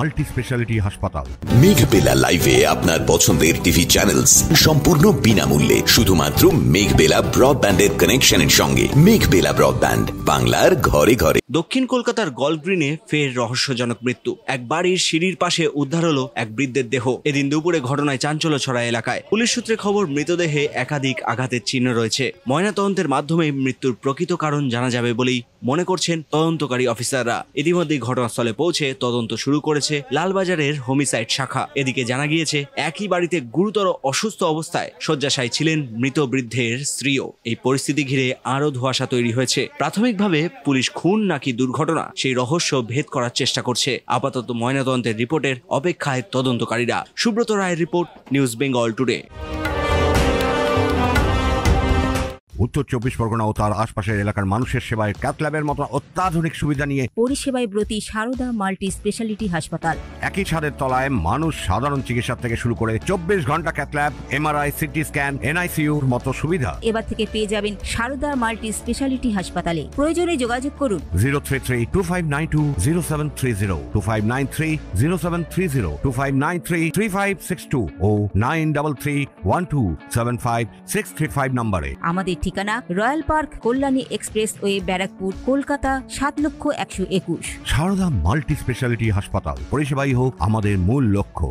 Multi speciality হাসপাতাল। মেঘবেলা লাইভে আপনার পছন্দের টিভি চ্যানেলস সম্পূর্ণ বিনামূল্যে শুধুমাত্র মেঘবেলা ব্রডব্যান্ডের কানেকশনের সঙ্গে। মেঘবেলা ব্রডব্যান্ড, বাংলার ঘরে ঘরে। দক্ষিণ কলকাতার গল্ফ গ্রিনে ফের রহস্যজনক মৃত্যু। এক বাড়ির সিঁড়ির পাশে উদ্ধার হলো এক বৃদ্ধের দেহ। এদিন দুপুরে ঘটনায় চাঞ্চল্য ছড়ায় এলাকায়। পুলিশ সূত্রে খবর, মৃতদেহে একাধিক আঘাতের চিহ্ন রয়েছে। ময়নাতদন্তের মাধ্যমে মৃত্যুর প্রকৃত কারণ জানা যাবে বলেই মনে করছেন তদন্তকারী অফিসাররা। ইতিমধ্যেই ঘটনাস্থলে পৌঁছে তদন্ত শুরু করেছে লালবাজারের হোমিসাইড শাখা। এদিকে জানা গিয়েছে, একই বাড়িতে গুরুতর অসুস্থ অবস্থায় শয্যাশায়ী ছিলেন মৃত বৃদ্ধের স্ত্রীও। এই পরিস্থিতি ঘিরে আরও ধোঁয়াশা তৈরি হয়েছে। প্রাথমিকভাবে পুলিশ খুন নাকি দুর্ঘটনা সেই রহস্য ভেদ করার চেষ্টা করছে। আপাতত ময়নাতদন্তের রিপোর্টের অপেক্ষায় তদন্তকারীরা। সুব্রত রায়ের রিপোর্ট, নিউজ বেঙ্গল টুডে। উত্তর 24 পরগনা ও তার আশপাশের এলাকার মানুষের সেবায় ক্যাথ ল্যাবের মতো অত্যাধুনিক সুবিধা নিয়ে পরিষেবায় ব্রতী সারদা মাল্টি স্পেশালিটি হাসপাতাল। একই ছাদের তলায় মানুষ সাধারণ চিকিৎসা থেকে শুরু করে 24 ঘন্টা cath lab, MRI, CT scan, এনআইসিইউর মতো সুবিধা এবার থেকে পেয়ে যাবেন সারদা মাল্টি স্পেশালিটি হাসপাতালে। প্রয়োজনে যোগাযোগ করুন 033-2592-0730, 2593-0730, 2593-3562 ও 9331275635 নম্বরে। আমাদের ঠিকানা royal park, Kalyani expressway, Barrackpore, Kolkata ৭,১২১। সারদা মাল্টি স্পেশালিটি হাসপাতাল, পরিষেবাই হোক আমাদের মূল লক্ষ্য।